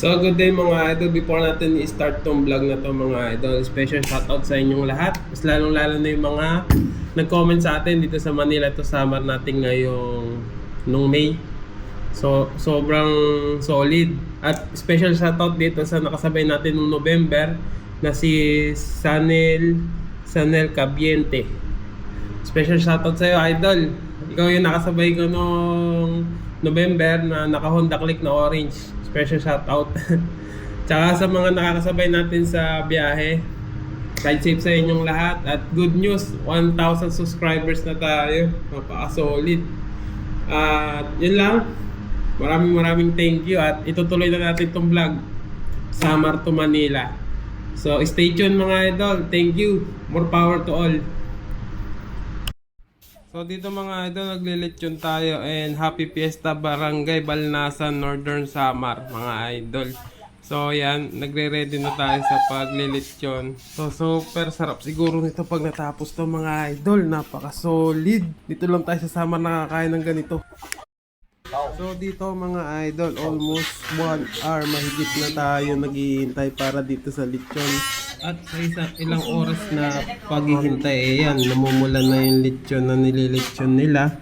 So good day mga idol, before natin i-start tong vlog na to mga idol, special shoutout sa inyong lahat. Mas lalong lalo na yung mga nag-comment sa atin dito sa Manila to summer natin ngayong nung May. So sobrang solid. At special shoutout dito sa nakasabay natin nung November na si Sanel Cabiente. Special shoutout sa iyo idol. Ikaw yung nakasabay ko nung November na naka-Honda Click na orange. Special shoutout. Tsaka sa mga nakakasabay natin sa biyahe, ride safe sa inyong lahat. At good news, 1,000 subscribers na tayo. Napaka-solid. At yun lang. Maraming thank you. At itutuloy na natin itong vlog. Summer to Manila. So stay tuned mga idol. Thank you. More power to all. So dito mga idol, naglilitsyon tayo and Happy Fiesta Barangay Balnasan Northern Samar mga idol. So yan, nagre-ready na tayo sa paglilitsyon. So super sarap siguro nito pag natapos to mga idol. Napaka-solid. Dito lang tayo sa Samar nakakain ng ganito. So dito mga idol, almost 1 hour mahigit na tayo naghihintay para dito sa lechon. At sa ilang oras na paghihintay, yan, namumula na yung lechon na nililechon nila.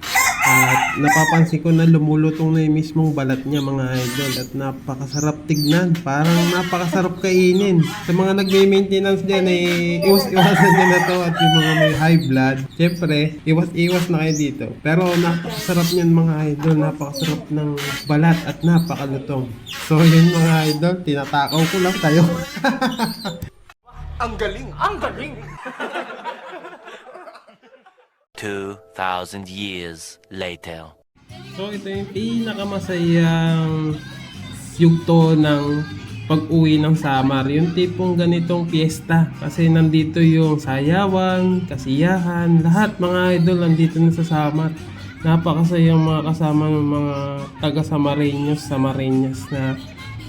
At napapansin ko na lumulutong na yung mismong balat niya mga idol. At napakasarap tignan, parang napakasarap kainin. Sa mga nagme-maintenance dyan, iwas-iwasan nyo na to. At yung mga may high blood, syempre, iwas-iwas na kayo dito. Pero napakasarap niyan mga idol, napakasarap ng balat at napakalutong. So yun mga idol, tinatakaw ko lang tayo. Ang galing! Ang galing! 2,000 years later. So ito yung pinakamasayang yugto ng pag-uwi ng Samar. Yung tipong ganitong fiesta. Kasi nandito yung sayawan, kasiyahan, lahat mga idol nandito na sa Samar. Napakasayang mga kasama ng mga taga-Samariñas na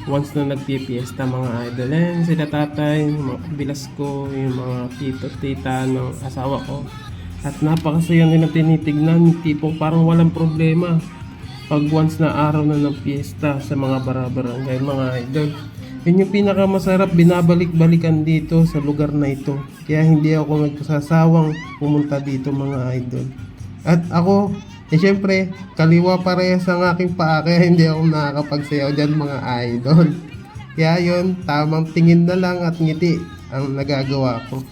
once na nagpipiesta mga idol. And sila tatay, mga bilas ko, yung mga tito, tita ng asawa ko. At napakasaya nilang tinitignan, tipong parang walang problema pag once na araw na ng fiesta sa mga barangay mga idol. Yun yung pinakamasarap, binabalik-balikan dito sa lugar na ito. Kaya hindi ako nagsasawang pumunta dito mga idol. At ako, syempre, kaliwa parehas ang aking paa, kaya hindi ako nakakapagsayaw dyan mga idol. Kaya yun, tamang tingin na lang at ngiti ang nagagawa ko.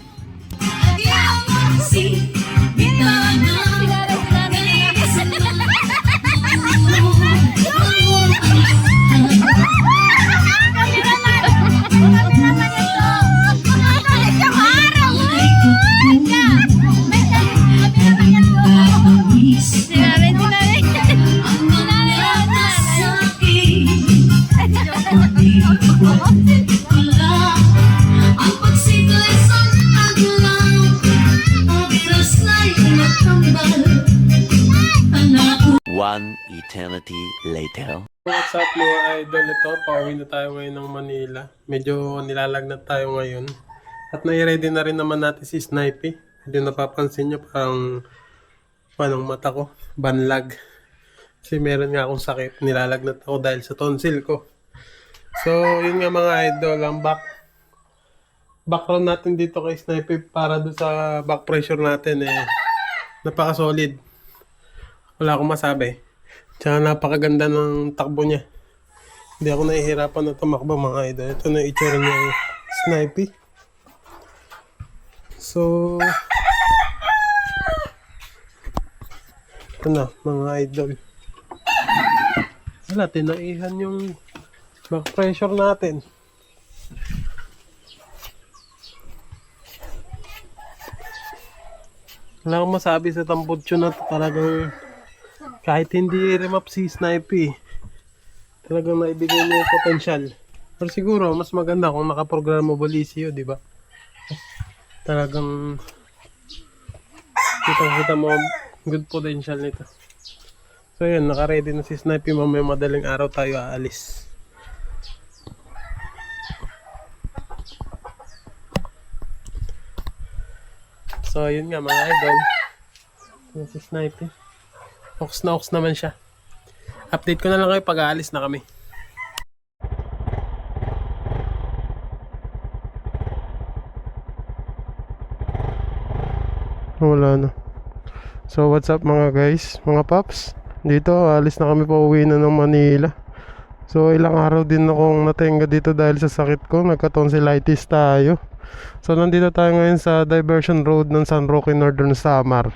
One eternity later. What's up mga idol? Ito, pauwi na tayo ngayon ng Manila. Medyo nilalagnat tayo ngayon. At nai-ready na rin naman natin si Snipey. Hindi napapansin nyo parang panong mata ko, banlag. Kasi meron nga akong sakit. Nilalagnat ako dahil sa tonsil ko. So, yun nga mga idol, ang background natin dito kay Snipey para doon sa back pressure natin napaka-solid. Wala akong masabi. Tsaka napakaganda ng takbo niya. Hindi ako nahihirapan na tumakbo mga idol. Ito na itsura niya yung Snipey. So, ito na mga idol. Wala, tinaihan yung back pressure natin. Wala akong masabi sa tambutso na ito. Talagang kahit hindi remap si Snipey, talagang naibigay niya yung potential. Pero siguro, mas maganda kung nakaprogramable ECU, di ba? Talagang kita mo good potential nito. So yun, naka-ready na si Snipey. Mamaya madaling araw tayo aalis. So yun nga mga idol, yun si Snipey. Ox na ox naman siya. Update ko na lang kayo pag aalis na kami. Wala na. So what's up mga guys, mga paps? Dito, alis na kami pa uwi na ng Manila. So ilang araw din akong natenga dito dahil sa sakit ko. Nagka-tonsillitis tayo. So nandito tayo ngayon sa diversion road ng San Roque, Northern Samar.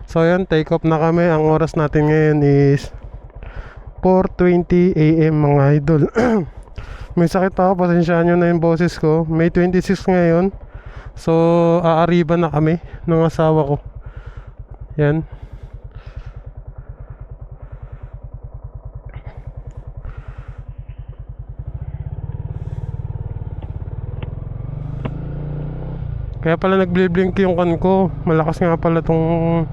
So ayan, take off na kami. Ang oras natin ngayon is 4:20 AM mga idol. May sakit pa ako, pasensyahan nyo na yung boses ko. May 26 ngayon. So aariba na kami ng asawa ko. Yan. Kaya pala nagbliblink yung kan ko. Malakas nga pala tong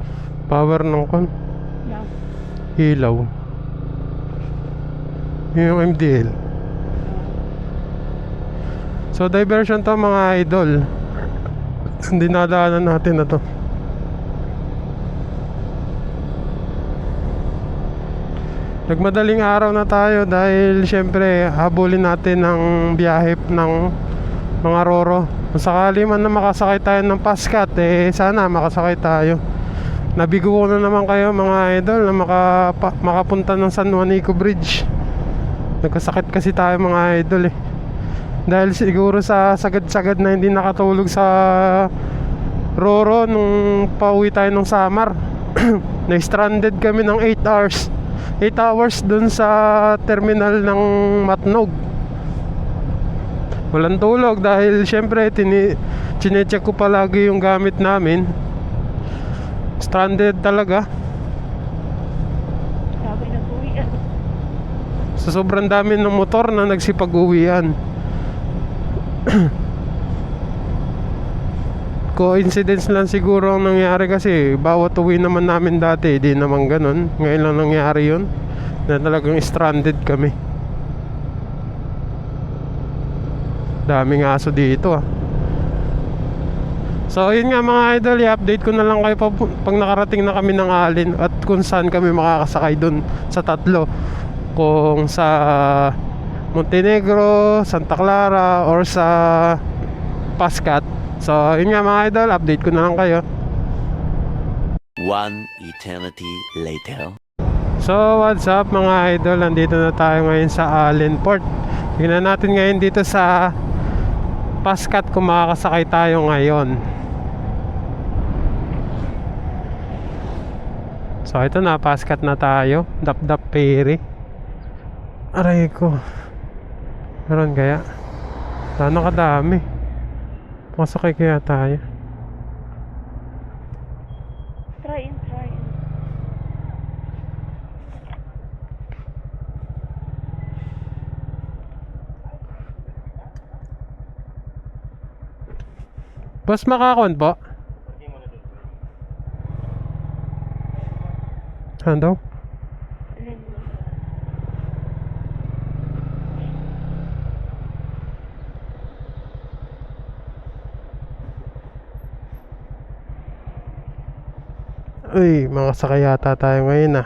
power ng kan. Ilaw. Yung MDL. So diversion to mga idol. Hindi nadaanan natin na to. Nagmadaling araw na tayo dahil syempre habulin natin ang biyahe ng mga Roro. Kung sakali man na makasakay tayo ng Pascat, sana makasakay tayo. Nabigo ko na naman kayo mga idol na makapunta ng San Juanico Bridge. Nagkasakit kasi tayo mga idol dahil siguro sa sagad-sagad na hindi nakatulog sa Roro nung pauwi tayo ng Samar. Na-stranded kami ng 8 hours. 8 hours dun sa terminal ng Matnog. Walang tulog dahil syempre chinecheck ko palagi yung gamit namin. Stranded talaga. Sabi nag-uwian. Sa sobrang dami ng motor na nagsipag-uwian. Coincidence lang siguro ang nangyari kasi bawat uwi naman namin dati di naman ganun. Ngayon lang nangyari yun na talagang stranded kami. Daming aso dito So yun nga mga idol, i-update ko na lang kayo pag nakarating na kami ng Alin at kung saan kami makakasakay dun sa tatlo. Kung sa Montenegro, Santa Clara or sa Pascat. So yun nga mga idol, update ko na lang kayo. One eternity later. So what's up mga idol, nandito na tayo ngayon sa Allen Port. Tingnan natin ngayon dito sa Pascat kung makakasakay tayo ngayon. So ito na, Pascat na tayo. Dap-dap ferry. Aray ko. Meron kaya? Sana kadami. Masakay kaya tayo. Try in. Boss, makakon po? Saan daw? Uy, makasakay yata tayo ngayon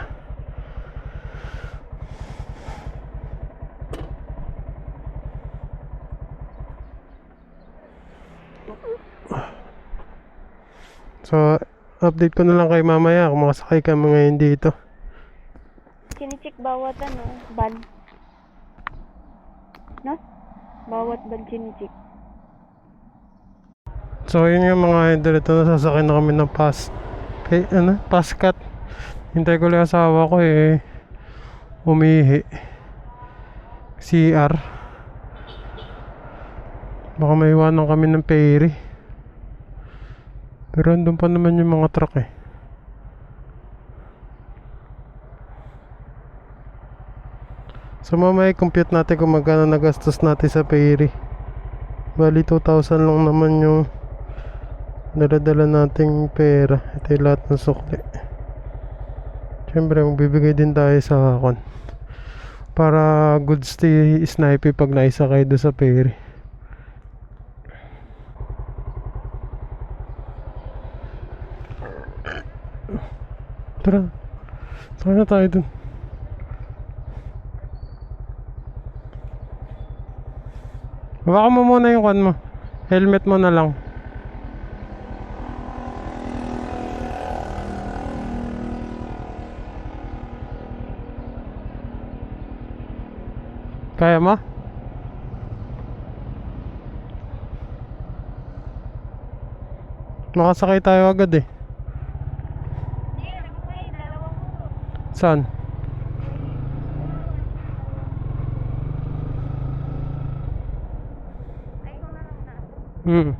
So, update ko na lang kay mamaya kung makasakay kami ngayon dito. Chinichik bawat ban. No? Bawat ban chinichik. So, yun nga mga idol, ito nasasakay na kami ng Pascat. Hintay ko lang asawa ko umihi. CR. Baka may iwanan kami ng ferry. Pero andun pa naman yung mga truck So mamaya compute natin kung magkano nagastos natin sa ferry. Bali 2,000 lang naman yung dala-dala nating pera. Ito yung lahat ng sukli. Siyempre magbibigay din tayo sa para goods to snipe pag naisakay doon sa ferry. Tara na tayo dun. Baka mo muna yung mo. Helmet mo na lang. Kaya mo? Makasakay tayo agad eh. Saan? Hmm.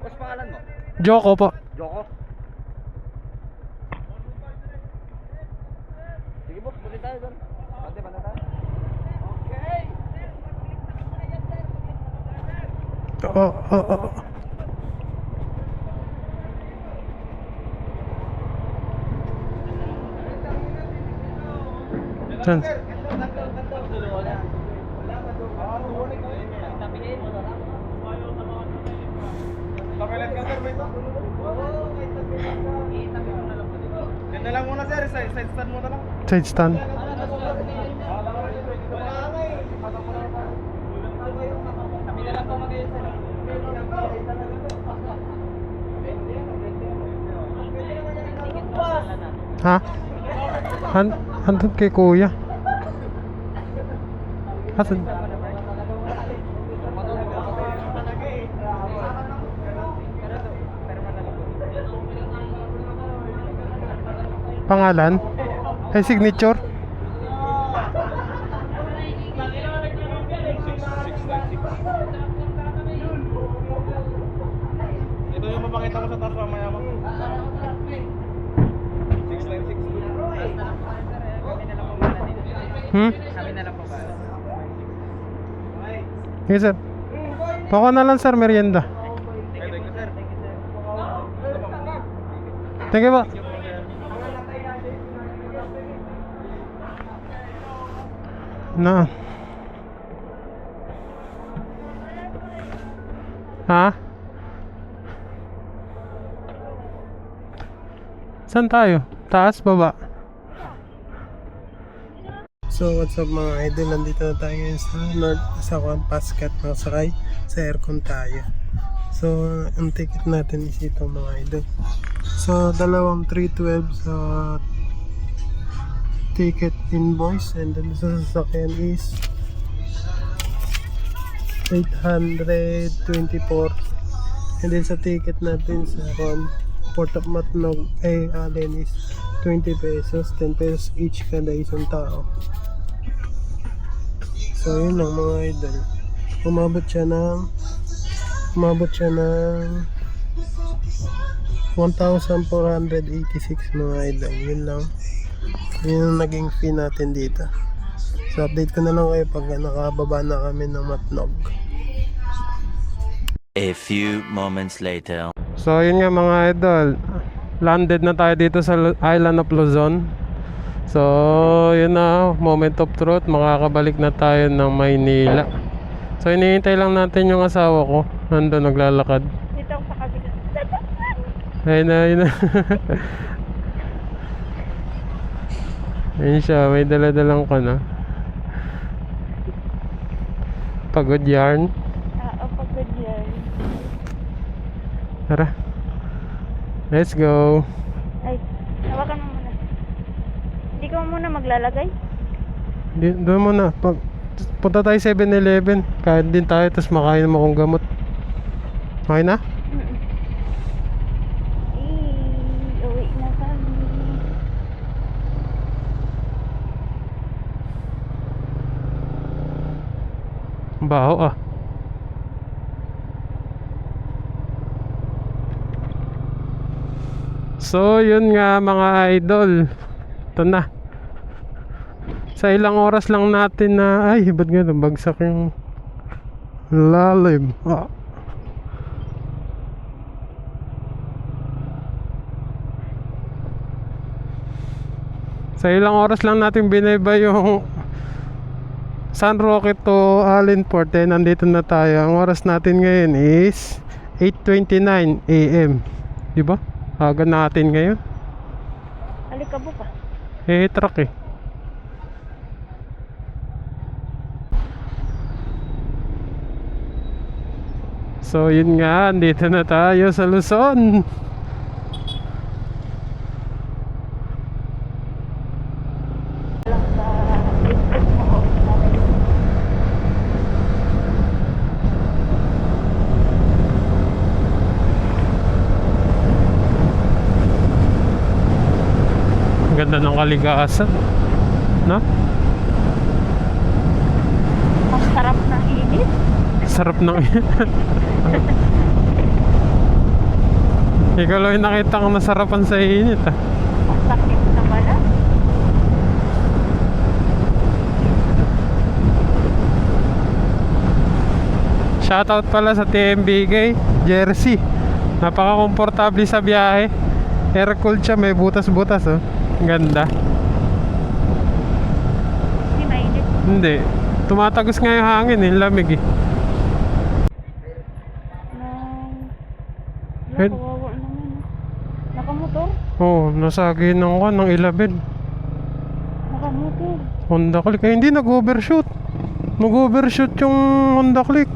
Boss, pangalan mo? Joko po. Joko? Sige boss, buti tayo doon. Bante, bante tayo. Okay! Oo, oo, oo. Saan? Ganda lang muna sir, side stand muna lang. Side stand. Kami na lang po mag-ayos sir. Ha? Andun kay kuya. Asan? Pangalan? Ay, signature? Ito yung mapakita ko sa taas mamaya mo. 696. Hmm? Kami na lang po ba? Yes, sir. Pako na lang, sir, merienda. Thank you sir. Thank you po. Na. Ha? Saan tayo? Taas, baba? So what's up mga idol, nandito na tayo ngayon sa North, sa Juan Pascat, mga sakay sa aircon tayo. So ang ticket natin is ito mga idol. So dalawang 312 sa ticket invoice, and then sa sasakyan is 824, and then sa ticket natin sa Port of Matnog ay Allen is 20 pesos, 10 pesos each kada isang tao. So yun lang mga idol, umabot siya ng 1,486 mga idol. Yun lang, yun ang naging fee natin dito. So update ko na lang kayo pag nakababa na kami ng Matnog. A few moments later. So yun nga mga idol, landed na tayo dito sa Island of Luzon. So yun na, moment of truth, makakabalik na tayo ng Maynila. So hinihintay lang natin yung asawa ko, nandun naglalakad. Dito ako sa kabila. Ayun na, ayun na. Ayun siya, may dala-dalang ka na. Pagod yarn. Pagod yan. Tara, let's go. Ay, hawakan mo muna. Hindi ka muna maglalagay? Doon muna, punta tayo 7-Eleven. Kain din tayo, tapos makain mo akong gamot. Okay na? Uwi na kami. Baho ah. So yun nga mga idol, ito na. Sa ilang oras lang natin na, ay ba't ganun, bagsak yung lalim. Sa ilang oras lang natin bineba yung San Roque to Allenport, nandito na tayo. Ang oras natin ngayon is 8:29 AM. Di ba? Aga natin ngayon. Alikabok ka. Eh, truck eh. So yun nga, andito na tayo sa Luzon. Lang sa Facebook mo o sa Ang ganda ng kaligasan, no? Ang sarap ng init. Sarap ng ikaw lang yung nakita kong nasarapan sa init ah. Ang sakit na pala. Shoutout pala sa TMBK Jersey. Napaka-komportable sa biyahe. Air cooled siya, may butas-butas oh. Ganda. Hindi mainit. Hindi. Tumatagos nga yung hangin eh, lamig eh. Wala, kawawa naman. Nakamotor? Oo, nasagi ng 11. Nakamotor. Honda Click. Eh, hindi nag-overshoot. Nag-overshoot yung Honda Click.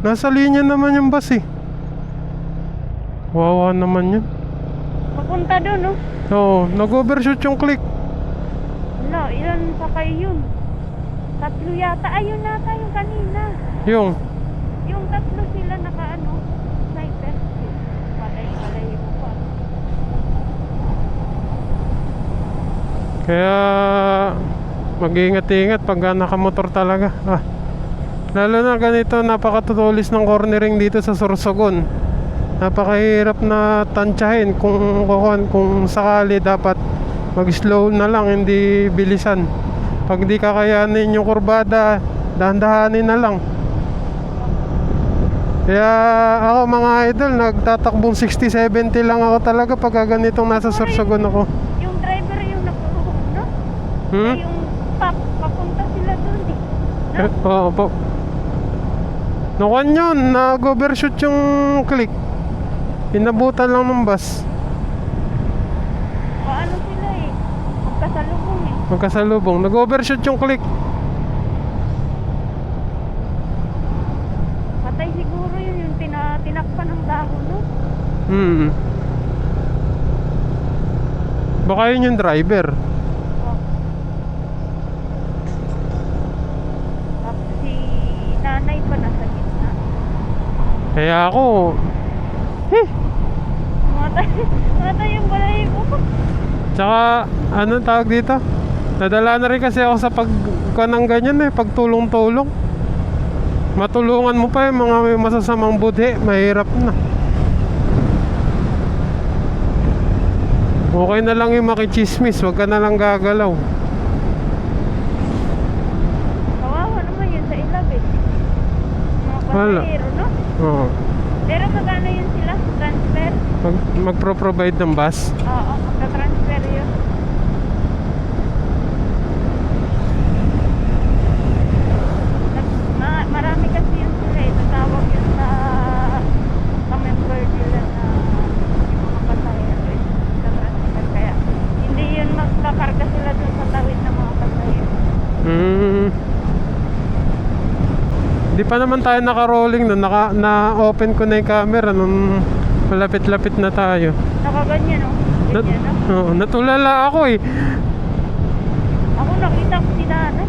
Nasa linya naman yung bus eh. Wawa naman yun. Papunta doon, no? Oo, nag-overshoot yung Click. Wala, ilan sakay yun? Tatlo yata. Ayun nata yung kanina. Yung Yung tatlo sila naka-ano, sniper. Malay mo pa. kaya mag-ingat-ingat pag nakamotor talaga. Lalo na ganito, napakatutulis ng cornering dito sa Sorsogon. Napakahirap na tansyahin kung sakali dapat mag-slow na lang, hindi bilisan. Pag di kakayanin yung kurbada, dahan-dahanin na lang. Kaya ako mga idol, nagtatakbong 60-70 lang ako talaga pag ganitong nasa Sorsogon ako. Yung driver yung nakuhog, no? Hmm? Yung papunta sila doon, eh. No? Oo po. Nakuan yun, nag-overshoot yung Click. Inabutan lang ng bus. Paano sila eh? Magkasalubong eh. Magkasalubong. Nag-overshoot yung Click. Patay siguro yun yung tinakpan ng dahon, no? Baka yun yung driver. Oh. Tapos si nanay pa nasa gitna. Kaya ako, Matay yung balay ko. tsaka, anong tawag dito? Nadala na rin kasi ako sa ng ganyan eh, pagtulong-tulong. Matulungan mo pa yung mga may masasamang budhe, mahirap na. Okay na lang yung makichismis, wag ka na lang gagalaw. Kawawa naman yun sa ilab eh. Mga Wala. pasahero, no? Oo. Pero magkano yun sila? Transfer? Magpro-provide ng bus. Oo, magka-transfer yun. Marami kasi yun sila eh. Tatawag yun sa member nila na yung mga pasahero eh. Sa-transfer. Kaya hindi yun magkakarga sila dun sa tawid ng mga pasahero. Di pa naman tayo naka-rolling nun, na-open ko na yung camera nung malapit-lapit na tayo. Nakaganyan oh. Ganyan no? Oo, natulala ako eh. Ako nakita ko si nanay.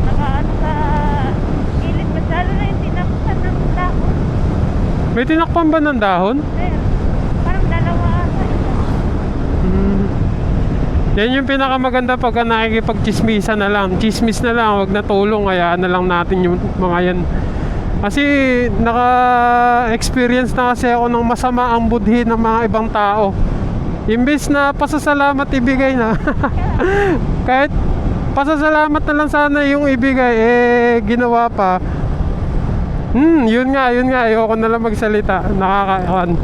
Nakaano sa gilid. Masyado na yung tinakpan ng dahon. May tinakpan ba ng dahon? Pero parang dalawa ata isa. Yan yung pinakamaganda pagka nakikipag-chismisa na lang. Chismis na lang, wag na tulong. Hayaan na lang natin yung mga yan. Kasi naka-experience na kasi ako ng masama ang budhi ng mga ibang tao. Imbis na pasasalamat ibigay na. Kahit pasasalamat na lang sana yung ibigay, eh ginawa pa. Yun nga, ayoko na lang magsalita. Nakakakuan.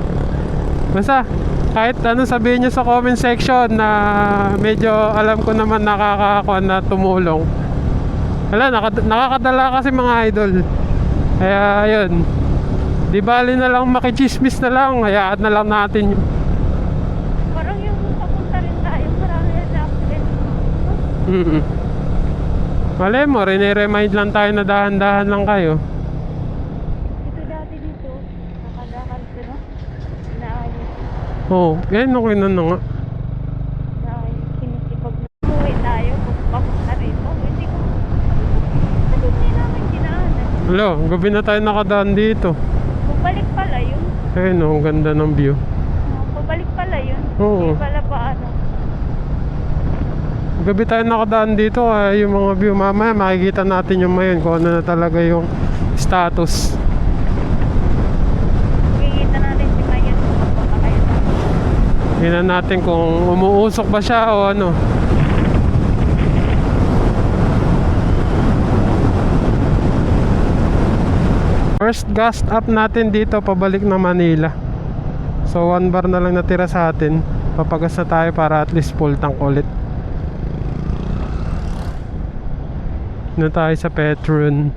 Basta, kahit ano sabihin nyo sa comment section na medyo alam ko naman nakakakuan na tumulong. Wala, nakakadala kasi mga idol. Kaya yun, di bali na lang makichismis na lang, hayaan na lang natin yun. Parang yung papunta rin Malay mo, remind lang tayo na dahan-dahan lang kayo. Ito dati dito, nakadakan ko, no? Inaayos. Oo, yan okay na nga. Inaayos. Sinisipag na. Uwi tayo, papunta rito. Hindi ko. Kasi hindi namin dinaanan. Hello, gabi na tayo nakadaan dito. Pabalik pala yun. Ayun oh, ang ganda ng view. Pabalik pala yun. Oo. Hindi pala paano. Gabi tayo nakadaan dito, kaya yung mga view mamaya makikita natin yung mayon kung ano na talaga yung status. Kikita natin si Mayan kung magpapa kayo sa Tingnan natin kung umuusok ba siya o ano. First gas up natin dito pabalik na Manila. So 1 bar na lang natira sa atin. Papagas na tayo para at least full tank ulit. Na tayo sa Petron.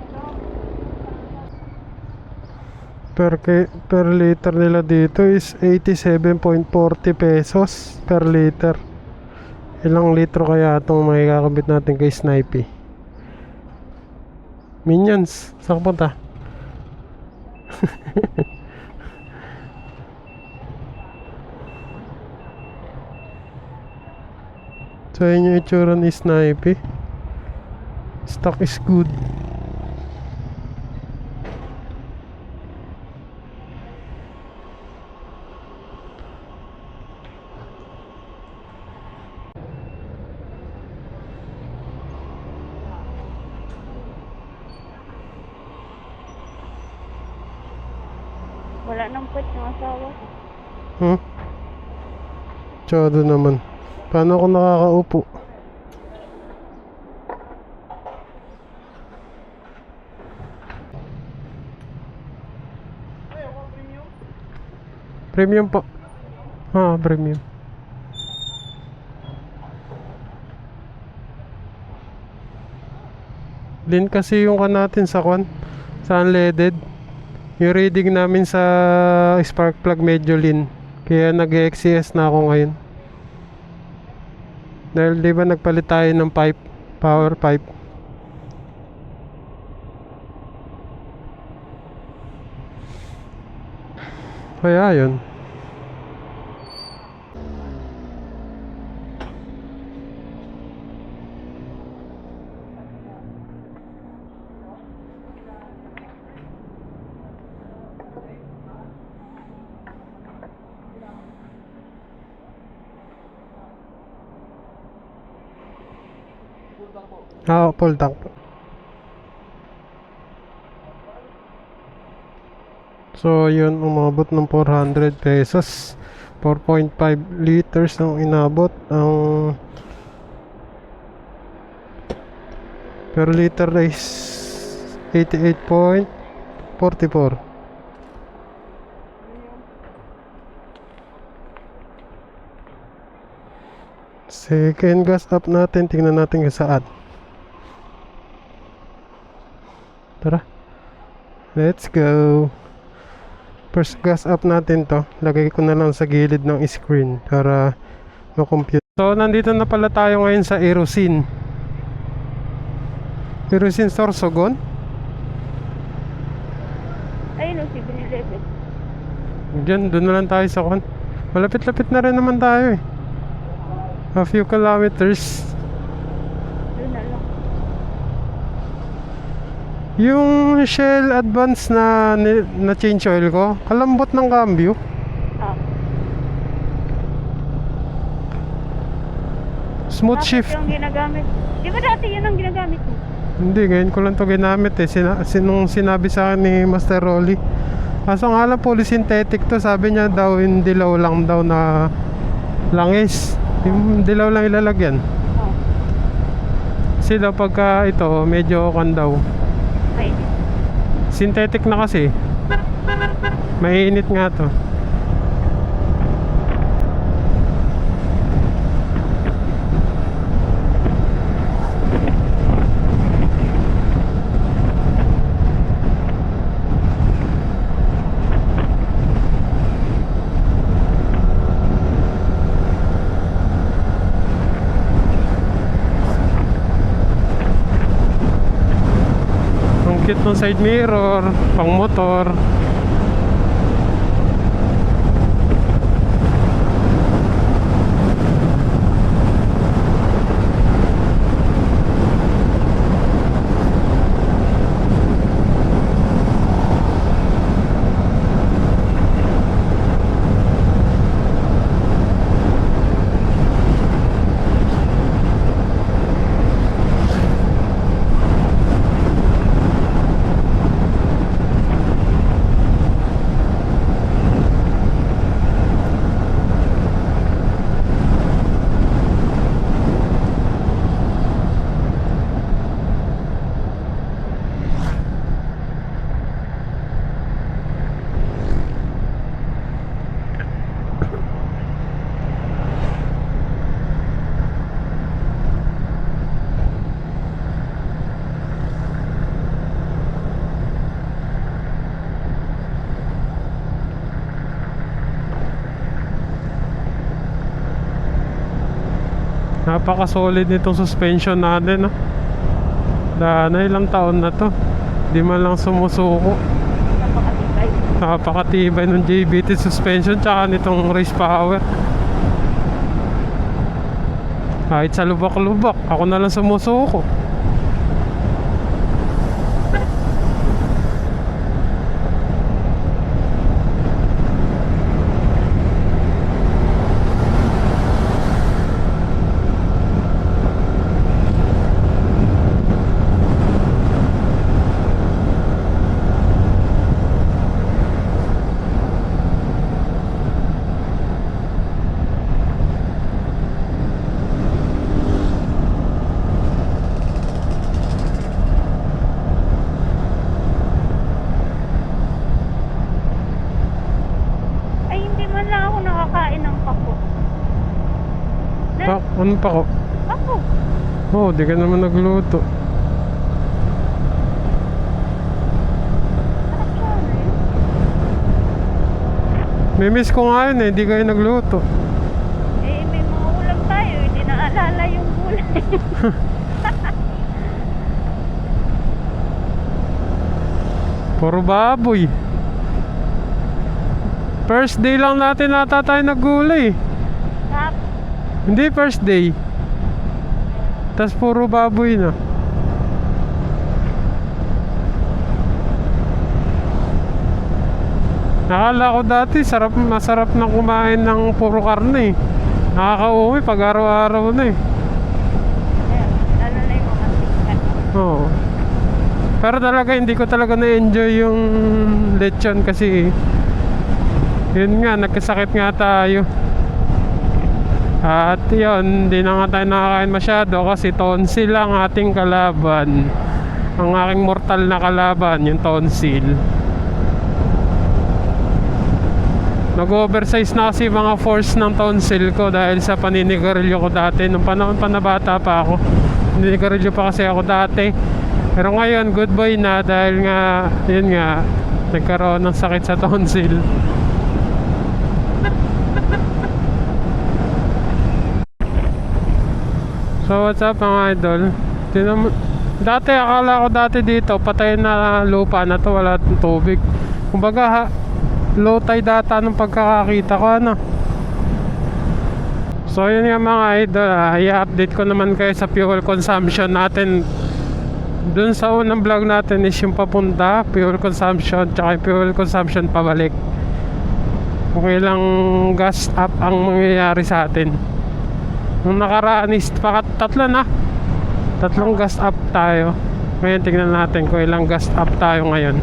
mataas. Per liter nila dito is 87.40 pesos per liter. Ilang litro kaya itong makikakabit natin kay Snipey? Minions, saan ka punta? So yun yung itsura ni Snipey. Stock is good. Wala nang pwet ng asawa. Tsado naman. Paano ako nakakaupo? Premium po. Premium. Din kasi yung natin sa sa unleaded. Yung reading namin sa spark plug medyo lean. Kaya nag-XCS na ako ngayon. Dahil di ba nagpalit tayo ng pipe, power pipe. Kaya yun. Full tank po. So yun, umabot ng 400 pesos. 4.5 liters ang inabot. Ang per liter is 88.44. Second gas up natin. Tingnan natin kung saan. Tara. Let's go. First gas up natin to. Lagay ko na lang sa gilid ng screen para ma-compute. So nandito na pala tayo ngayon sa Erosin. Erosin Sorsogon. Ayun o, si 7-Eleven. Diyan, doon na lang tayo sa kon. Malapit-lapit na rin naman tayo eh. A few kilometers. Doon na lang. Yung Shell Advance na change oil ko, kalambot ng cambio. Ah. Smooth Bakit shift. yung ginagamit? Di ba dati yun ang ginagamit mo? Hindi, ngayon ko lang to ginamit eh. Nung sinabi sa akin ni Master Rolly. Kaso nga lang, polysynthetic to. Sabi niya daw, yung dilaw lang daw na langis. Yung dilaw lang ilalagyan. Oh. Kasi daw pagka ito, medyo kan daw. Mainit. Synthetic na kasi. Mainit nga to. Ang cute ng side mirror, pang motor. Napaka-solid nitong suspension natin, no? Na ilang taon na to. Di man lang sumusuko. Napakatibay. Napakatibay ng JBT suspension tsaka nitong race power. Kahit sa lubak-lubak, ako na lang sumusuko. Ay, hindi man lang ako nakakain ng pako. Ano pa ko? Pako. Oh, di ka naman nagluto. Sarap siya, eh. Mimiss ko nga yun eh, di kayo nagluto. Eh, may mga ulam tayo. Hindi naalala yung gulay. Puro baboy. First day lang natin nata tayo naggulay. Tap. Hindi first day. Tas puro baboy na. Nakala ko dati masarap na kumain ng puro karne eh. Nakakauwi pag araw-araw na eh. Ayan, lalo na yung mga sikat. Oo. Pero talaga hindi ko talaga na-enjoy yung lechon kasi yun nga, nagkasakit nga tayo. At yun, hindi na nga tayo nakakain masyado kasi tonsil ang ating kalaban. Ang aking mortal na kalaban, yung tonsil. Nag-oversize na kasi mga force ng tonsil ko dahil sa paninigarilyo ko dati. Nung panahon pa na bata pa ako, paninigarilyo pa kasi ako dati. Pero ngayon, good boy na dahil nga, yun nga, nagkaroon ng sakit sa tonsil. So what's up mga idol? Dati akala ko dito patay na lupa na to, wala tubig. Kumbaga low tide data nung pagkakakita ko, ano. So yun nga mga idol, i-update ko naman kayo sa fuel consumption natin. Dun sa unang vlog natin is yung papunta, fuel consumption, tsaka yung fuel consumption pabalik. Kung ilang gas up ang mangyayari sa atin. Nung nakaraan is tatlong gas up tayo. Ngayon tingnan natin kung ilang gas up tayo ngayon.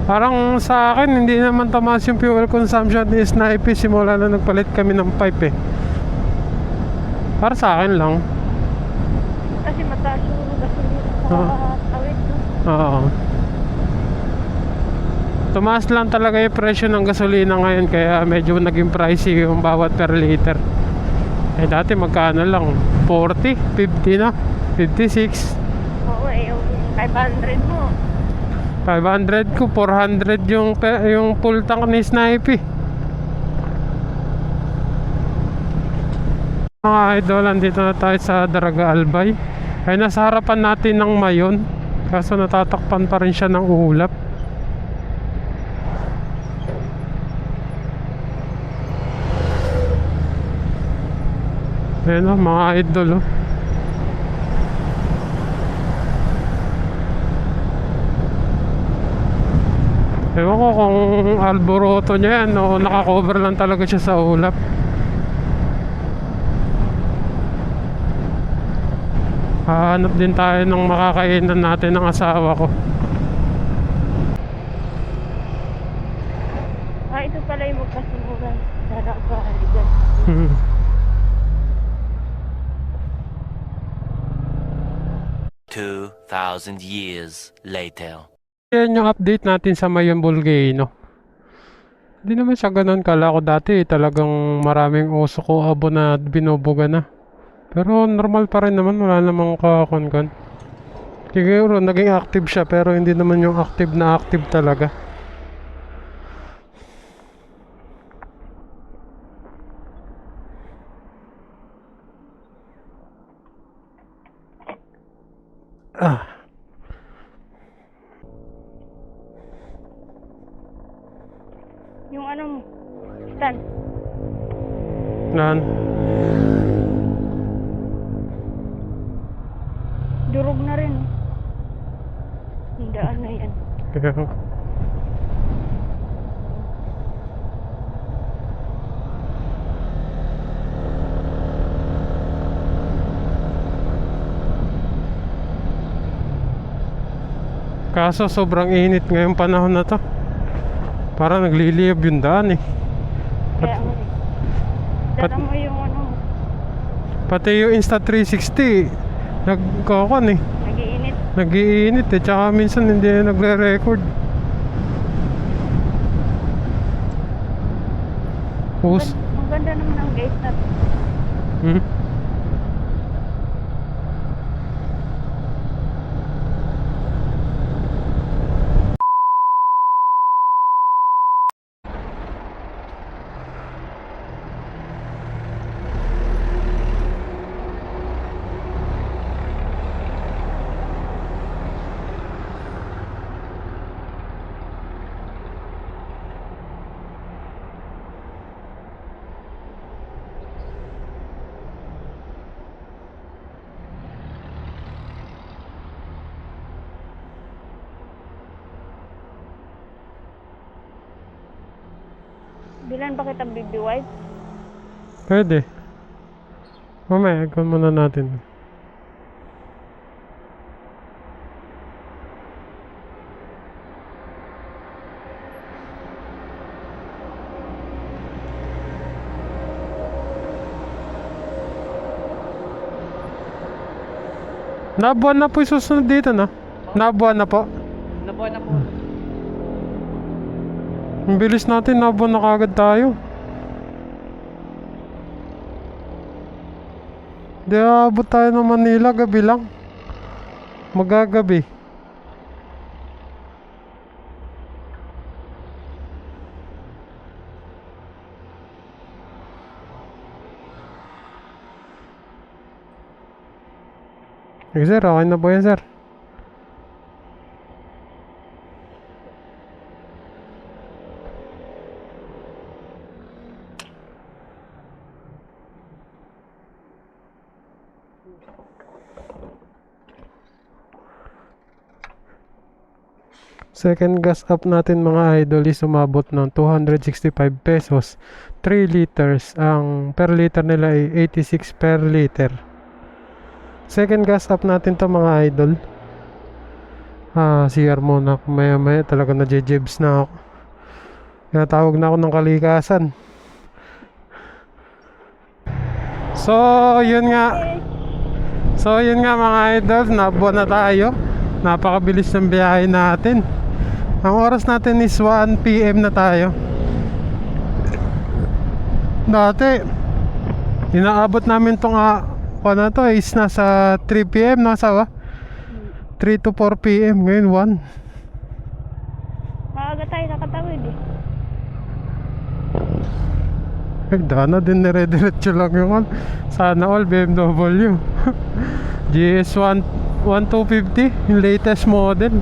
Parang sa akin hindi naman tumaas yung fuel consumption ni Snipe simula na nagpalit kami ng pipe eh. Para sa akin lang. Kasi mataas yung gasolina sa tawid, no? Oo. Tumaas lang talaga yung presyo ng gasolina ngayon kaya medyo naging pricey yung bawat per liter. Eh dati magkano lang? 40, 50 na, 56. Oo, yung 500 mo. 500 ko, 400 yung full tank ni Snipe. Mga idol, andito na tayo sa Daraga Albay. Ay nasa harapan natin ng Mayon. Kaso natatakpan pa rin siya ng ulap. Ayan o, mga idol o. Ewan ko kung alboroto niya yan o nakakover lang talaga siya sa ulap. Hahanap din tayo ng makakainan natin ng asawa ko. Ito pala yung magkasunuran. Dara ka, aligan. Hmm. $2,000 years later. Yan yung update natin sa Mayon Volcano. Hindi naman siya ganun kala ko dati. Talagang maraming uso ko abo na binubuga na. Pero normal pa rin naman. Wala namang kakon-kon. Siguro naging active siya pero hindi naman yung active na active talaga. Yung ano mo, stand. Nan. Durog na rin. Hindi ano yan. Kaso sobrang init ngayong panahon na to. Parang nagliliyab yung daan eh. Kaya nga eh. Dala mo yung ano, Pati yung Insta360 nagkakon eh. nagiinit. Nagiinit eh. Tsaka minsan hindi na nagre-record. Ang ganda naman ang gate natin. Hmm? Bilan ba kita baby wipe? Pwede. Mamaya, ikon muna natin. Nabuan na po yung susunod dito, no? Nabuan na po. Nabuhan na po. Ang bilis natin, nabuan na kagad tayo. Di aabot tayo ng Manila, gabi lang. Magagabi. Okay sir, okay na po yan sir. Second gas up natin mga idol is umabot ng 265 pesos. 3 liters. Ang per liter nila ay 86 per liter. Second gas up natin to mga idol. CR muna. Maya maya talaga na-jebs na ako. Tinatawag na ako ng kalikasan. So yun nga mga idol, nabuo na tayo. Napakabilis ng biyahe natin. Ang oras natin is 1 PM na tayo. Dati inaabot namin tong na to is nasa 3 PM nasa 3 to 4 PM. Ngayon 1. Maaga tayo nakatawid eh. Dana din nire-diretso lang yung sana all BMW. GS1 1250 yung latest model.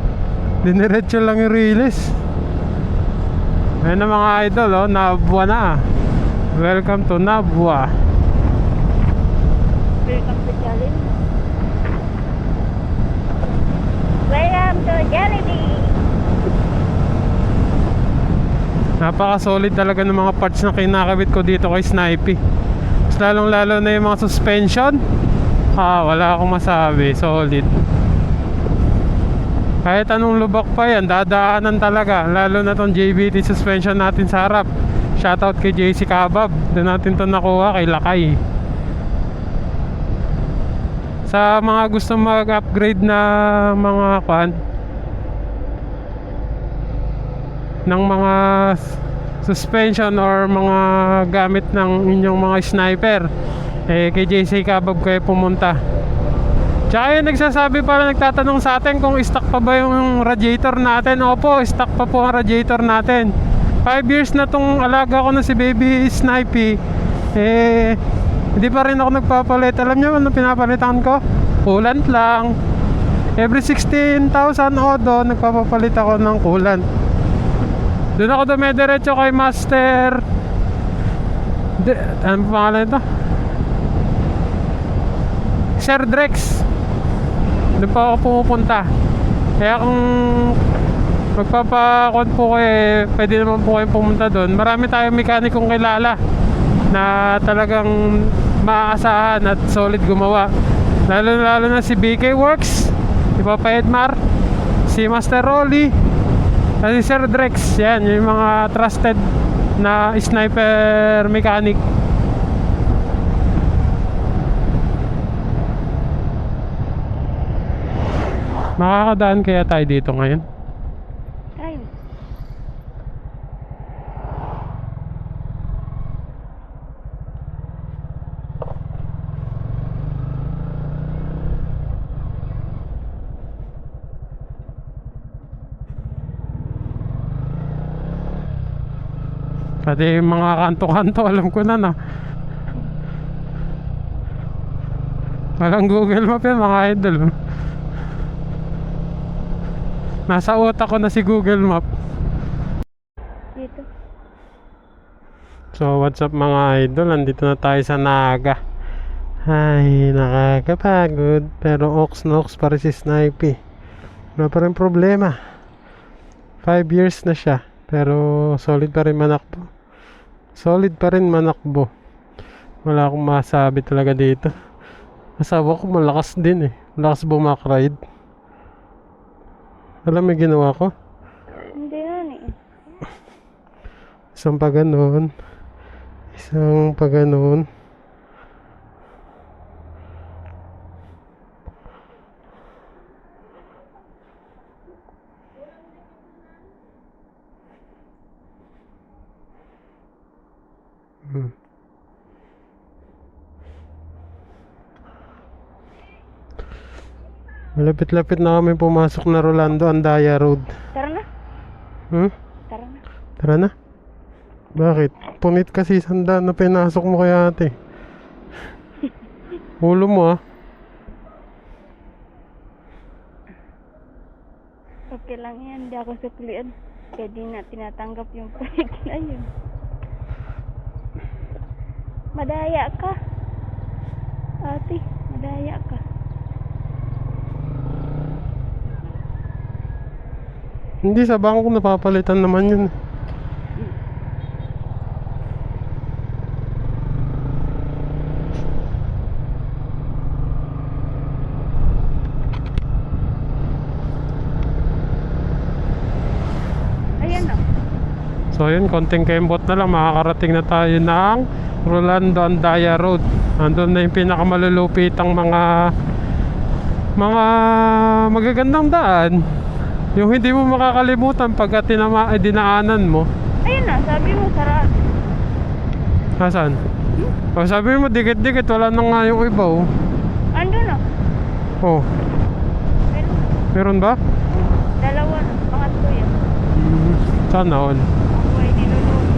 Diniretso lang yung release. Ayun na mga idol, Nabwa na. Welcome to Nabwa. Welcome to Jollibee. Welcome to Jollibee. Napaka-solid talaga ng mga parts na kinakabit ko dito kay Snipey. Mas lalong-lalo na yung mga suspension. Wala akong masabi. Solid. Kahit anong lubak pa yan, dadaanan talaga. Lalo na tong JBT suspension natin sa harap. Shoutout kay JC Kabab. Doon natin to nakuha kay Lakay. Sa mga gusto mag-upgrade na mga ng mga suspension or mga gamit ng inyong mga sniper, kay JC Kabab kayo pumunta. Tsaka yung nagsasabi pala, nagtatanong sa atin kung stock pa ba yung radiator natin. Opo, stock pa po ang radiator natin. 5 years na tong alaga ko na si Baby Snipey. Hindi pa rin ako nagpapalit. Alam nyo ano pinapalitan ko? Coolant lang. Every 16,000 odo nagpapapalit ako ng coolant. Doon ako dumediretso kay Master ano pangalan ito? Sir Drex. Doon pa ako pumupunta. Kaya kung magpapakon po kayo, pwede naman po kayong pumunta doon. Marami tayong mekanikong kilala na talagang maaasahan at solid gumawa. Lalo na si BK Works, si Papa Edmar, si Master Rolly, at si Sir Drex. Yan, yung mga trusted na sniper mechanic. Makakadaan kaya tayo dito ngayon? Tayo. Pati yung mga kanto-kanto alam ko na walang Google Map yan mga idol. Nasa utak ko na si Google Map. Dito. So what's up mga idol, nandito na tayo sa Naga. Ay, nakakapagod. Pero ox pa rin si Snipey. Wala pa rin problema. 5 years na siya, pero solid pa rin manakbo. Solid pa rin manakbo. Wala akong masabi talaga dito. Asawa ko malakas din malakas bumakride. Alam mo ginawa ko? Hindi yan Isang pa ganon. Isang pa ganon. Malapit-lapit na kami pumasok na Rolando Andaya Road. Tara na. Tara na. Tara na. Bakit? Punit kasi sanda na pinasok mo kay ate. Ulo mo Okay lang yan. Hindi ako suklian. Kaya di na tinatanggap yung project na yun. Madaya ka. Ate, madaya ka. Hindi, sa bangko napapalitan naman yun. Ayan na. So yun, konting kembot na lang, makakarating na tayo ng Rolando Andaya Road. Andun na yung pinakamalulupitang mga magagandang daan. Yung hindi mo makakalimutan pagka dinaanan mo. Ayun na, sabi mo sarado. Nasaan? O sabi mo dikit-dikit, wala na nga yung iba oh. Ando na. Oh, Meron. meron ba? Dalawa na. Pangatlo yan. Sana all. Ako ay nilulunod.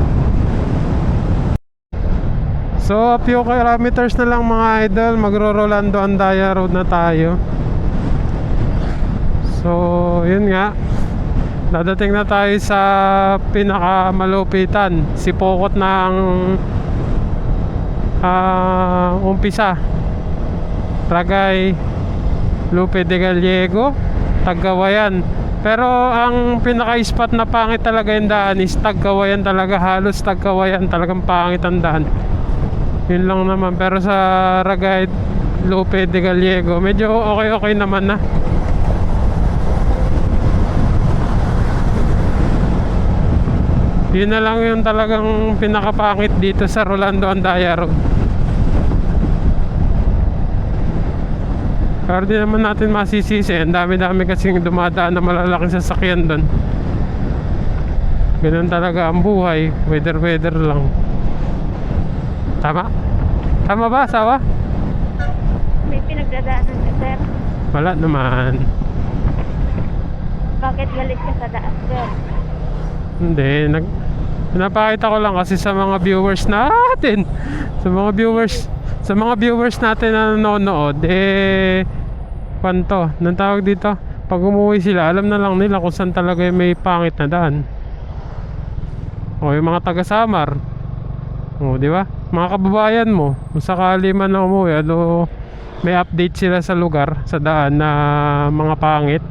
So a few kilometers na lang mga idol, magro-Rolando Andaya Road na tayo. So yun nga, dadating na tayo sa pinakamalupitan, sipokot ng umpisa, Tagay, Lupe de Gallego, Tagawayan. Pero ang pinaka-spot na pangit talaga yung daan is Tagawayan talaga, halos Tagawayan talagang pangit ang daan. Yun lang naman. Pero sa Ragay, Lupe de Gallego, medyo okay naman na. Yun na lang yung talagang pinakapangit dito sa Rolando Andaya Road. Pero di naman natin masisisi, ang dami-dami kasing dumadaan na malalaking sasakyan doon. Ganun talaga ang buhay, weather lang. Tama? Tama ba, asawa? May pinagdadaanan ka, sir. Wala naman. Bakit galit ka sa daan, sir? Hindi, pinapakita ko lang kasi sa mga viewers natin. Sa mga viewers natin na nanonood, panto, nang tawag dito, pag umuwi sila, alam na lang nila kung saan talaga yung may pangit na daan. O yung mga taga Samar, o di ba? Mga kababayan mo, kung sakali man na umuwi, may update sila sa lugar, sa daan na mga pangit,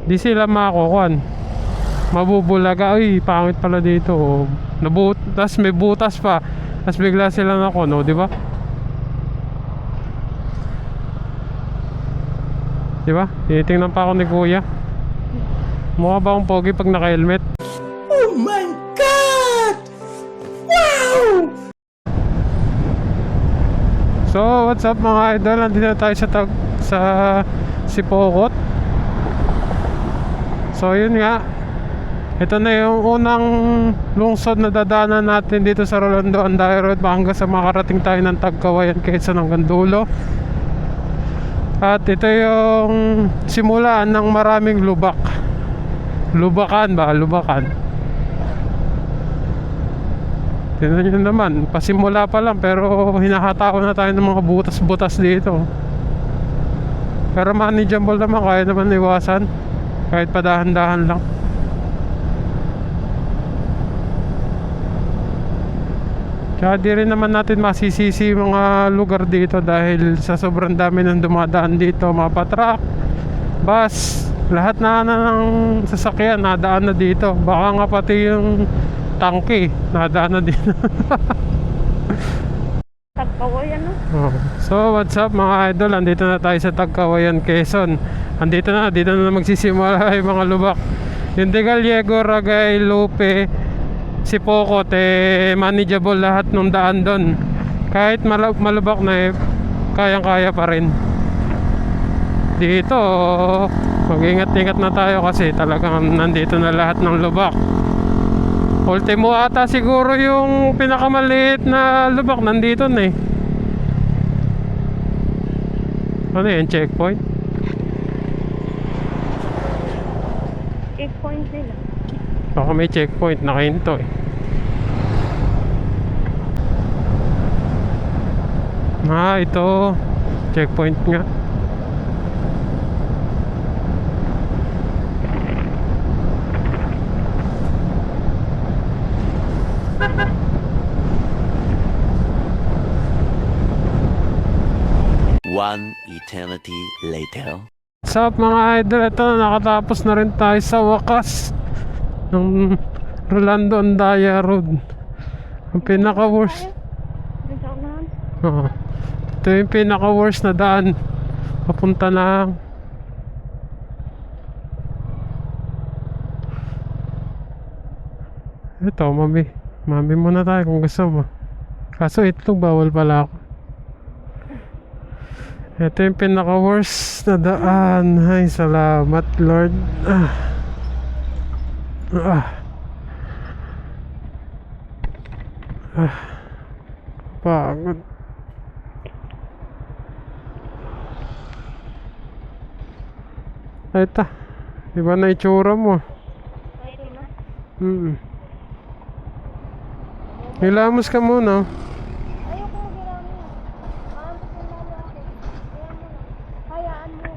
di sila makakukuhan. Mabubulaga, ay pangit pala dito. Tas may butas pa. Tas bigla sila nakuno, di ba? Di ba? Tinitingnan pa ako ni Kuya. Mukha ba akong pogi pag naka-helmet? Oh my God! Wow! So, what's up mga idol? Nandito na tayo sa Sipokot. So, yun nga. Ito na yung unang lungsod na dadaanan natin dito sa Rolando Andaya Road hanggang sa makarating tayo ng Tagkawayan, Quezon hanggang dulo. At ito yung simulaan ng maraming lubak. Lubakan. Tingnan nyo naman, pasimula pa lang pero hinahatao na tayo ng mga butas-butas dito. Pero manageable naman, kaya naman iwasan kahit padahan-dahan lang. Kaya di rin naman natin masisisi mga lugar dito dahil sa sobrang dami ng dumadaan dito, mga truck, bus, lahat na ng sasakyan nadaan na dito. Baka nga pati yung tangke nadaan na dito. Tagkawayan, no? Oh. So what's up mga idol, andito na tayo sa Tagkawayan, Quezon. Dito na magsisimula yung mga lubak. Yung de Gallego, Ragay, Lupe, Sipokot, manageable lahat ng daan doon. Kahit malubak na kayang-kaya pa rin. Dito, mag-ingat-ingat na tayo kasi talagang nandito na lahat ng lubak. Ultimo ata siguro yung pinakamaliit na lubak nandito na eh. Ano yan, checkpoint? Checkpoint nila. Baka may checkpoint, nakahinto eh. Ito checkpoint nga. One eternity later. What's up mga idol? Ito na, nakatapos na rin tayo sa wakas ng Rolando Andaya Road. Ang pinaka worst. Ito yung pinaka worst na daan. Papunta lang. Ito, mami. Mami muna tayo kung gusto mo. Kaso itlog bawal pala ako. Ito yung pinaka worst na daan. Ay, salamat Lord. Pagod. Ay, ito. Iba na itsura mo. Hilamos ka muna. Ayoko mag-irami. Maantok yung lalo ako. Hayaan mo.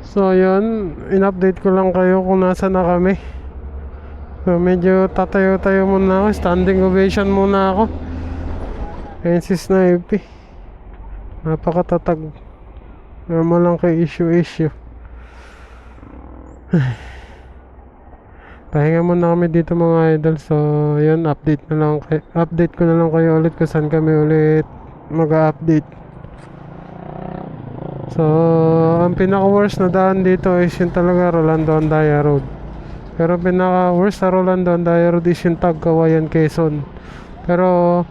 So yun, in-update ko lang kayo kung nasa na kami. So medyo tatayo-tayo muna ako, standing ovation muna ako. Ayun si Snipey. Napakatatag. Normal lang kay issue. Pahinga muna kami dito mga idol. So yun, update ko na lang kayo ulit kung saan kami ulit mag-update. So, ang pinaka-worst na daan dito is yung talaga Rolando Andaya Road. Pero pinaka-worst sa Rolando Andaya Road is yung Tagkawayan, Quezon. Pero,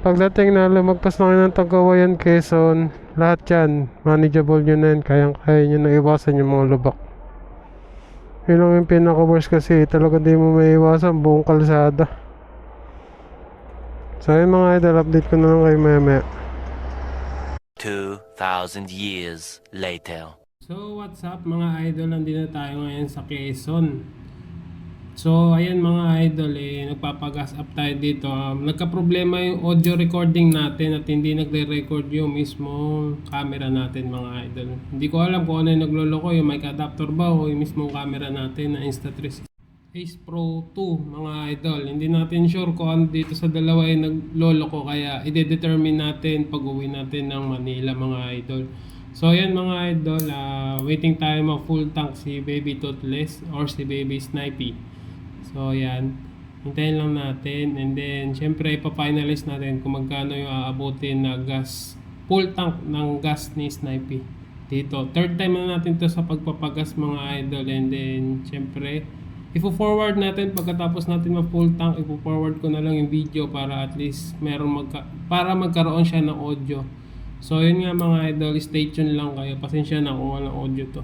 pagdating na lumagpas na kayo ng Tagkawayan, Quezon, lahat yan, manageable nyo na yan. Kayang-kaya nyo na iwasan yung mga lubak. Yun lang yung pinaka-worst kasi talaga di mo may iwasan buong kalsada. So, yun mga idol, update ko na lang kayo maya. 2,000 years later. So what's up mga idol, nandito tayo ngayon sa Quezon. So ayan mga idol, nagpapagas up tayo dito. Nagka-problema yung audio recording natin at hindi nagre-record yung mismong camera natin mga idol. Hindi ko alam kung ano yung nagloloko, yung mic adapter ba o yung mismong camera natin na Insta360 Ace Pro 2 mga idol. Hindi natin sure kung ano dito sa dalawa ay nagloloko, kaya i-determine natin pag uwi natin ng Manila mga idol. So yan mga idol, waiting tayo mag full tank si Baby Toothless or si Baby Snipey. So yan, hintayin lang natin and then syempre ipa-finalize natin kung magkano yung aabutin na gas, full tank ng gas ni Snipey dito. Third time na natin to sa pagpapagas mga idol, and then syempre ipo-forward natin pagkatapos natin ma-full tank. Ipo-forward ko na lang yung video para at least para magkaroon siya ng audio. So yun nga mga idol, stay tuned lang kayo. Pasensya na kung walang audio to.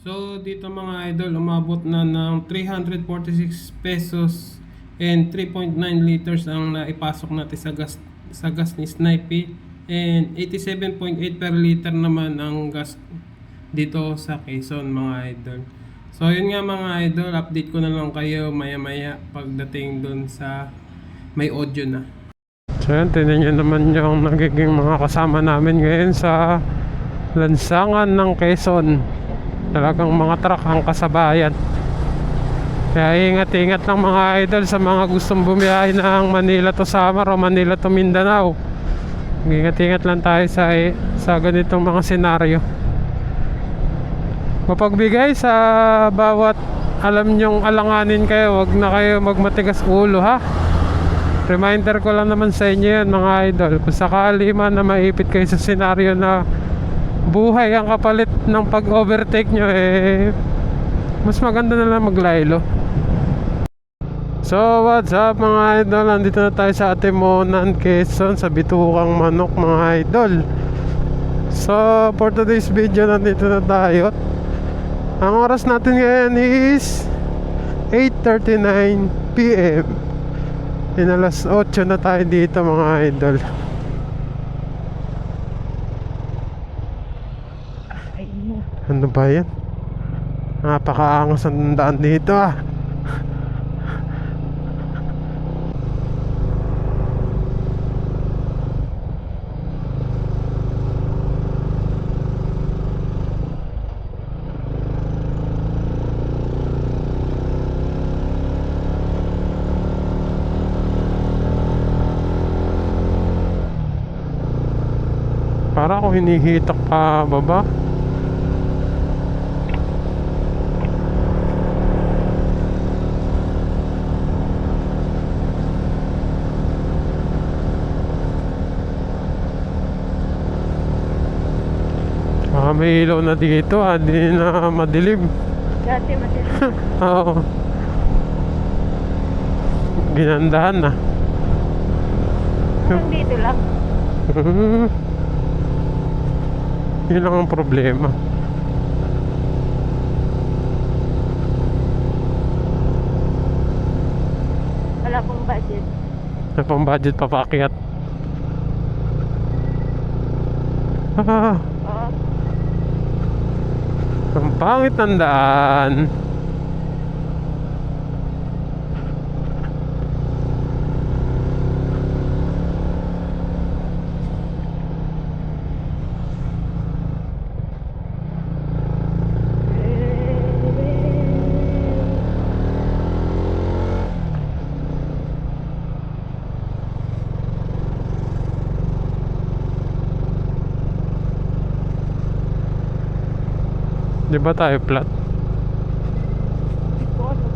So dito mga idol, umabot na ng 346 pesos and 3.9 liters ang naipasok natin sa gas ni Snipey, and 87.8 per liter naman ang gas dito sa Quezon mga idol. So yun nga mga idol, update ko na lang kayo maya pagdating dun sa may audio na. So yan, tinan nyo naman yung nagiging mga kasama namin ngayon sa lansangan ng Quezon. Talagang mga truck ang kasabayan. Kaya ingat-ingat lang mga idol sa mga gustong bumiyahe ng Manila to Samar o Manila to Mindanao. Ingat-ingat lang tayo sa ganitong mga senaryo. Mapagbigay sa bawat alam nyong alanganin kayo, wag na kayo magmatigas ulo ha. Reminder ko lang naman sa inyo yan mga idol, kung sakali man na maipit kayo sa senaryo na buhay ang kapalit ng pag-overtake nyo, mas maganda na lang maglaylo. So what's up mga idol, nandito na tayo sa Atimonan, Quezon, sa Bitukang Manok mga idol. So for today's video, nandito na tayo. Ang oras natin ngayon is 8:39 PM. Alas 8 na tayo dito mga idol. Ano ba yan? Napakaangas ang daan dito ah. Para ako hinihitak pa baba. May ilaw na dito, di na madilim. Dati madilim. Oo. Ginandahan na. Hanggang dito lang. Yun lang ang problema. Wala pong budget. May pang budget pa paakyat. Ah, Oo. ang pangit ng daan. Di ba tayo flat? Ito ano?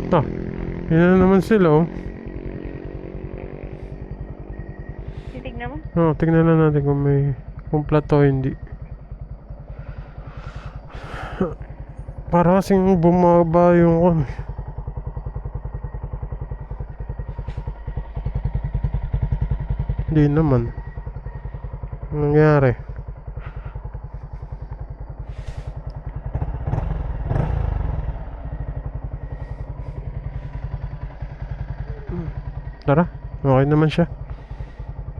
Ah, yun na naman sila oh. Titignan mo? Oh, tignan na natin kung may kung flat o hindi. Para kasing bumaba yung hindi naman. Anong nangyari? Tara, okay naman siya.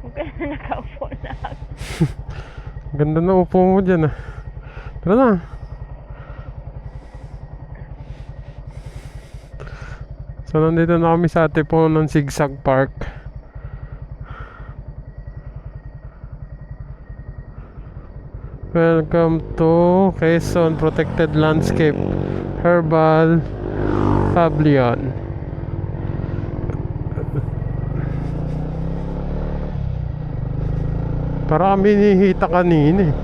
Huwag ka na nakaupo na. Ganda na upo mo dyan ah. Tara na. So nandito na kami sa tipo ng Zigzag Park. Welcome to Quezon Protected Landscape Herbal Pavilion. Para kami nihita kanina eh.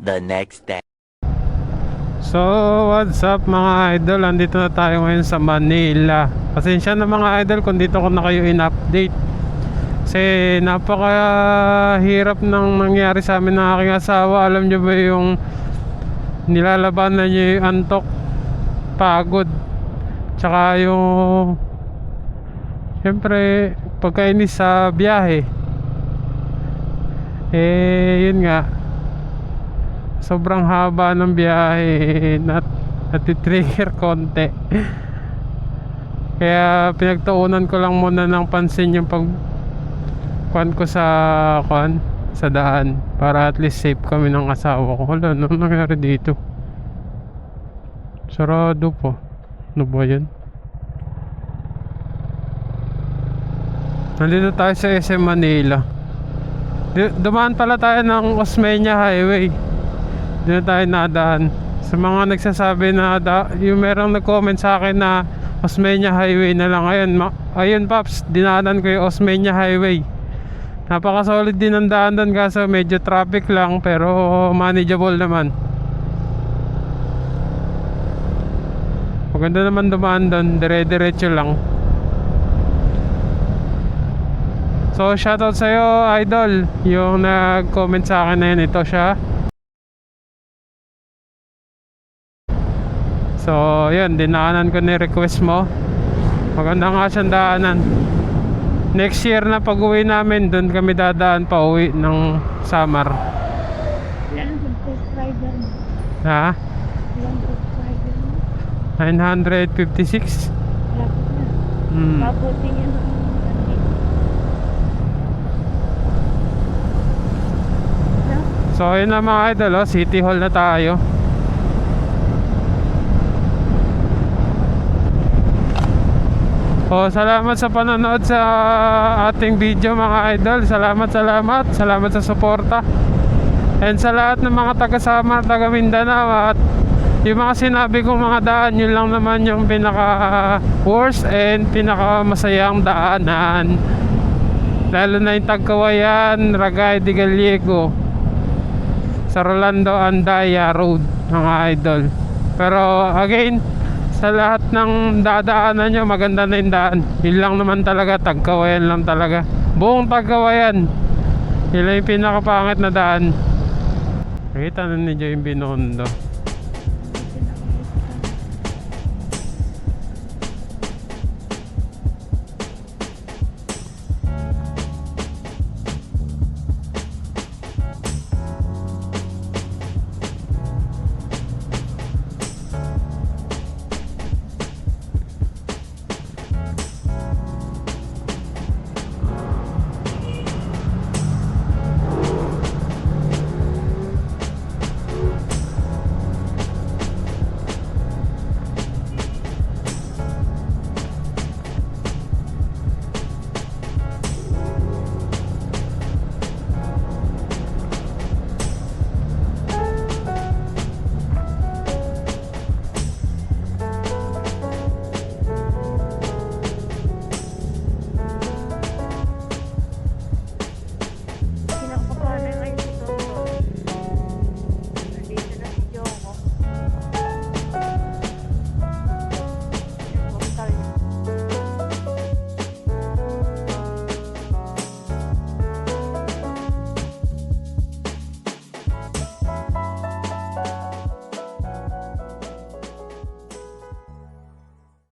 The next day. So, what's up mga idol? Andito na tayo ngayon sa Manila. Pasensya na mga idol kung dito ko na kayo in-update. Kasi napakahirap nang nangyari sa amin ng aking asawa. Alam nyo ba yung nilalabanan nyo yung antok, pagod, tsaka yung siyempre pagkainis sa biyahe. Yun nga, sobrang haba ng biyahe, nati-trigger konti. Kaya pinagtuunan ko lang muna ng pansin yung pagkuhan ko sa daan para at least safe kami ng asawa ko. Wala, ano nangyari dito? Sarado po. Ano ba yan? Nandito tayo sa SM Manila. Dumaan pala tayo ng Osmeña Highway. Doon na tayo nadaan. Sa mga nagsasabi na yung merong nag-comment sa akin na Osmeña Highway na lang. Ayun Paps, dinaanan ko yung Osmeña Highway. Napaka-solid din ang daan doon kaso medyo traffic lang pero manageable naman. Maganda naman dumaan doon, dire-diretso lang. So shoutout sa'yo idol, yung nag-comment sa akin na yun, ito siya. So yun, dinaanan ko ni request mo. Maganda nga siyang daanan. Next year na pag-uwi namin, doon kami dadaan pa uwi ng Samar. Ilan ang subscriber mo? Ha? Ilan subscriber mo? 956? Lapit na. Mabuti yun ang So yun na mga idol, oh, City Hall na tayo. Oh, salamat sa panonood sa ating video mga idol. Salamat sa suporta. And sa lahat ng mga taga Samar, taga Mindanao, at yung mga sinabi kong mga daan, yun lang naman yung pinaka worst and pinaka masayang daanan. Lalo na yung Tagkawayan, Ragay de Gallego, sa Rolando Andaya Road mga idol. Pero again, sa lahat ng dadaanan nyo, maganda na yung daan. Yun lang naman talaga, Tagkawayan lang talaga. Buong Tagkawayan, yun lang yung pinakapangit na daan. Nakita na ninyo yung Binondo.